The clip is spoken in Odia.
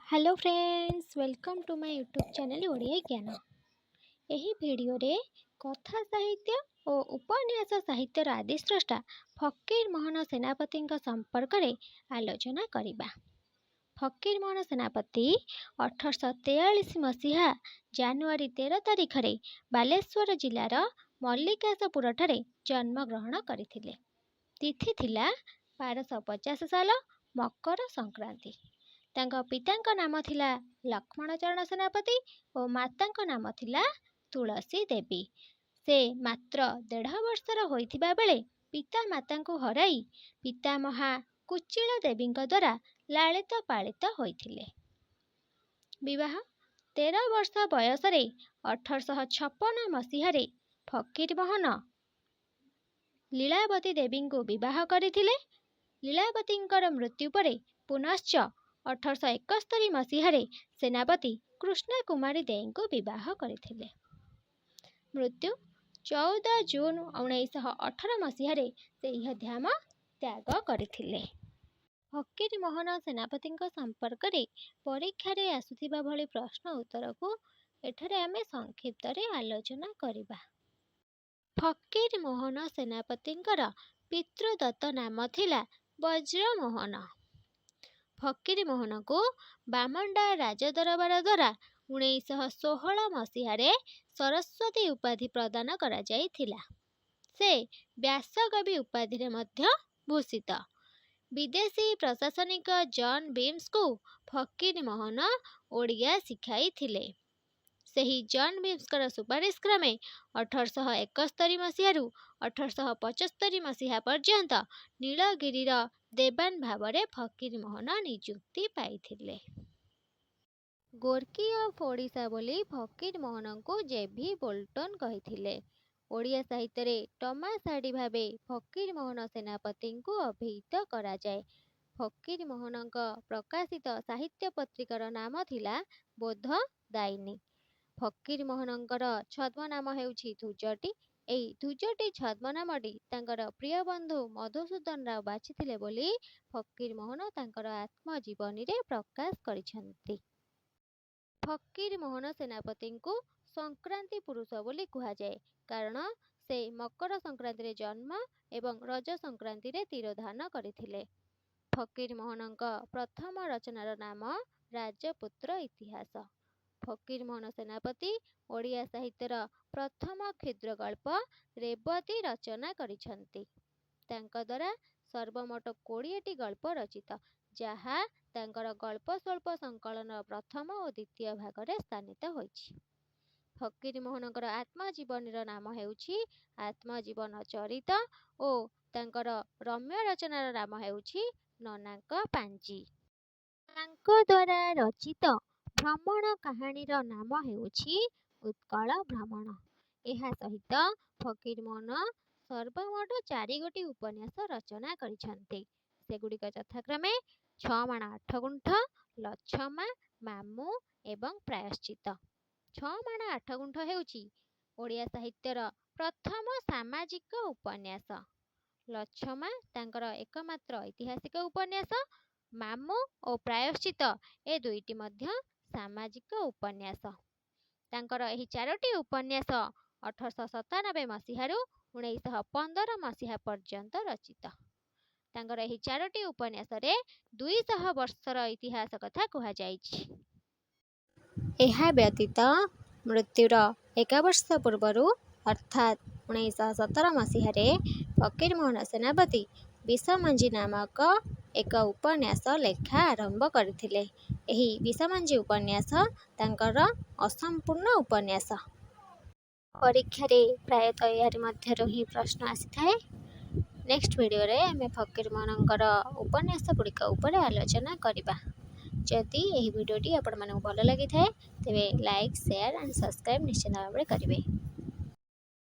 Hello friends, welcome to my YouTube channel Odia Gyan. ଏହି ଭିଡ଼ିଓରେ କଥା ସାହିତ୍ୟ ଓ ଉପନ୍ୟାସ ସାହିତ୍ୟର ଆଦିସ୍ରଷ୍ଟା ଫକୀର ମୋହନ ସେନାପତିଙ୍କ ସମ୍ପର୍କରେ ଆଲୋଚନା କରିବା। ଫକୀର ମୋହନ ସେନାପତି 1843 ମସିହା ଜାନୁଆରୀ 13 ତାରିଖରେ ବାଲେଶ୍ୱର ଜିଲ୍ଲାର ମଲ୍ଲିକାଶପୁରଠାରେ ଜନ୍ମଗ୍ରହଣ କରିଥିଲେ। ତିଥି ଥିଲା 1250 ସାଲ ମକର ସଂକ୍ରାନ୍ତି। ତାଙ୍କ ପିତାଙ୍କ ନାମ ଥିଲା ଲକ୍ଷ୍ମଣ ଚରଣ ସେନାପତି ଓ ମାତାଙ୍କ ନାମ ଥିଲା ତୁଳସୀ ଦେବୀ। ସେ ମାତ୍ର 1.5 ବର୍ଷର ହୋଇଥିବା ବେଳେ ପିତା ମାତାଙ୍କୁ ହରାଇ ପିତାମହା କୁଚିଳ ଦେବୀଙ୍କ ଦ୍ୱାରା ଲାଳିତ ପାଳିତ ହୋଇଥିଲେ। ବିବାହ 13 ବର୍ଷ ବୟସରେ 1856 ମସିହାରେ ଫକୀର ମୋହନ ଲୀଳାବତୀ ଦେବୀଙ୍କୁ ବିବାହ କରିଥିଲେ। ଲୀଳାବତୀଙ୍କର ମୃତ୍ୟୁ ପରେ ପୁନଶ୍ଚ 1871 ମସିହାରେ ସେନାପତି କୃଷ୍ଣା କୁମାରୀ ଦେଈଙ୍କୁ ବିବାହ କରିଥିଲେ। ମୃତ୍ୟୁ 14 ଜୁନ 1918 ମସିହାରେ ସେ ଇହଧାମ ତ୍ୟାଗ କରିଥିଲେ। ଫକୀର ମୋହନ ସେନାପତିଙ୍କ ସମ୍ପର୍କରେ ପରୀକ୍ଷାରେ ଆସୁଥିବା ଭଳି ପ୍ରଶ୍ନ ଉତ୍ତରକୁ ଏଠାରେ ଆମେ ସଂକ୍ଷିପ୍ତରେ ଆଲୋଚନା କରିବା। ଫକୀର ମୋହନ ସେନାପତିଙ୍କର ପିତୃଦତ୍ତ ନାମ ଥିଲା ବଜ୍ରମୋହନ। ଫକୀର ମୋହନଙ୍କୁ ବାମଣ୍ଡା ରାଜଦରବାର ଦ୍ୱାରା 1916 ମସିହାରେ ସରସ୍ୱତୀ ଉପାଧି ପ୍ରଦାନ କରାଯାଇଥିଲା। ସେ ବ୍ୟାସକବି ଉପାଧିରେ ମଧ୍ୟ ଭୂଷିତ। ବିଦେଶୀ ପ୍ରଶାସନିକ ଜନ୍ ବିମ୍ସଙ୍କୁ ଫକୀର ମୋହନ ଓଡ଼ିଆ ଶିଖାଇଥିଲେ। ସେହି ଜନ୍ ବିମ୍ସଙ୍କର ସୁପାରିଶ କ୍ରମେ 1871 ମସିହାରୁ 1875 ମସିହା ପର୍ଯ୍ୟନ୍ତ ନୀଳଗିରିର ଦେବାନ ଭାବରେ ଫକୀର ମୋହନ ନିଯୁକ୍ତି ପାଇଥିଲେ। ଗୋର୍କି ଅଫ୍ ଓଡ଼ିଶା ବୋଲି ଫକୀର ମୋହନଙ୍କୁ ଜେ.ଭି. ବୋଲ୍ଟନ୍ କହିଥିଲେ। ଓଡ଼ିଆ ସାହିତ୍ୟରେ ଟମାସାଡ଼ି ଭାବେ ଫକୀର ମୋହନ ସେନାପତିଙ୍କୁ ଅଭିହିତ କରାଯାଏ। ଫକୀର ମୋହନଙ୍କ ପ୍ରକାଶିତ ସାହିତ୍ୟ ପତ୍ରିକାର ନାମ ଥିଲା ବୋଧଦାୟିନୀ। ଫକୀର ମୋହନଙ୍କର ଛଦ୍ମନାମ ହେଉଛି ଧୁଜଟି। ଏହି ଧୁଜଟି ଛଦ୍ମନାମଟି ତାଙ୍କର ପ୍ରିୟ ବନ୍ଧୁ ମଧୁସୂଦନ ରାଓ ବାଛିଥିଲେ ବୋଲି ଫକୀର ମୋହନ ତାଙ୍କର ଆତ୍ମଜୀବନୀରେ ପ୍ରକାଶ କରିଛନ୍ତି। ଫକୀର ମୋହନ ସେନାପତିଙ୍କୁ ସଂକ୍ରାନ୍ତି ପୁରୁଷ ବୋଲି କୁହାଯାଏ, କାରଣ ସେ ମକର ସଂକ୍ରାନ୍ତିରେ ଜନ୍ମ ଏବଂ ରଜ ସଂକ୍ରାନ୍ତିରେ ତିରୋଧାନ କରିଥିଲେ। ଫକୀର ମୋହନଙ୍କ ପ୍ରଥମ ରଚନାର ନାମ ରାଜପୁତ୍ର ଇତିହାସ। ଫକୀର ମୋହନ ସେନାପତି ଓଡ଼ିଆ ସାହିତ୍ୟର ପ୍ରଥମ କ୍ଷୁଦ୍ରଗଳ୍ପ ରେବତୀ ରଚନା କରିଛନ୍ତି। ତାଙ୍କ ଦ୍ୱାରା ସର୍ବମୋଟ 20ଟି ଗଳ୍ପ ରଚିତ, ଯାହା ତାଙ୍କର ଗଳ୍ପସ୍ୱଳ୍ପ ସଂକଳନର ପ୍ରଥମ ଓ ଦ୍ୱିତୀୟ ଭାଗରେ ସ୍ଥାନିତ ହୋଇଛି। ଫକୀର ମୋହନଙ୍କର ଆତ୍ମଜୀବନୀର ନାମ ହେଉଛି ଆତ୍ମଜୀବନ ଚରିତ ଓ ତାଙ୍କର ରମ୍ୟ ରଚନାର ନାମ ହେଉଛି ନନାଙ୍କ ପାଞ୍ଜି। ତାଙ୍କ ଦ୍ୱାରା ରଚିତ ଭ୍ରମଣ କାହାଣୀର ନାମ ହେଉଛି ଉତ୍କଳ ଭ୍ରମଣ। ଏହା ସହିତ ଫକୀର ମୋହନ ସର୍ବମୋଟ 4 ଉପନ୍ୟାସ ରଚନା କରିଛନ୍ତି। ସେଗୁଡ଼ିକ ଯଥାକ୍ରମେ 6 ମାଣ 8 ଗୁଣ୍ଠ, ଲଛମା, ମାମୁଁ ଏବଂ ପ୍ରାୟଶ୍ଚିତ। 6 ମାଣ 8 ଗୁଣ୍ଠ ହେଉଛି ଓଡ଼ିଆ ସାହିତ୍ୟର ପ୍ରଥମ ସାମାଜିକ ଉପନ୍ୟାସ। ଲଛମା ତାଙ୍କର ଏକମାତ୍ର ଐତିହାସିକ ଉପନ୍ୟାସ। ମାମୁଁ ଓ ପ୍ରାୟଶ୍ଚିତ ଏ ଦୁଇଟି ମଧ୍ୟ ସାମାଜିକ ଉପନ୍ୟାସ। ତାଙ୍କର ଏହି 4ଟି ଉପନ୍ୟାସ 1897 ମସିହାରୁ 1915 ମସିହା ପର୍ଯ୍ୟନ୍ତ ରଚିତ। ତାଙ୍କର ଏହି 4ଟି ଉପନ୍ୟାସରେ 200 ବର୍ଷର ଇତିହାସ କଥା କୁହାଯାଇଛି। ଏହା ବ୍ୟତୀତ ମୃତ୍ୟୁର 1 ବର୍ଷ ପୂର୍ବରୁ ଅର୍ଥାତ୍ 1917 ମସିହାରେ ଫକୀର ମୋହନ ସେନାପତି ବିଷମଞ୍ଜି ନାମକ ଏକ ଉପନ୍ୟାସ ଲେଖା ଆରମ୍ଭ କରିଥିଲେ। ଏହି ବିଷମଞ୍ଜି ଉପନ୍ୟାସ ତାଙ୍କର ଅସମ୍ପୂର୍ଣ୍ଣ ଉପନ୍ୟାସ। ପରୀକ୍ଷାରେ ପ୍ରାୟତଃ ଏହାରି ମଧ୍ୟରୁ ହିଁ ପ୍ରଶ୍ନ ଆସିଥାଏ। ନେକ୍ସଟ ଭିଡ଼ିଓରେ ଆମେ ଫକୀର ମୋହନଙ୍କର ଉପନ୍ୟାସ ଗୁଡ଼ିକ ଉପରେ ଆଲୋଚନା କରିବା। ଯଦି ଏହି ଭିଡ଼ିଓଟି ଆପଣମାନଙ୍କୁ ଭଲ ଲାଗିଥାଏ ତେବେ ଲାଇକ୍, ସେୟାର ଆଣ୍ଡ ସବସ୍କ୍ରାଇବ୍ ନିଶ୍ଚିତ ଭାବରେ କରିବେ।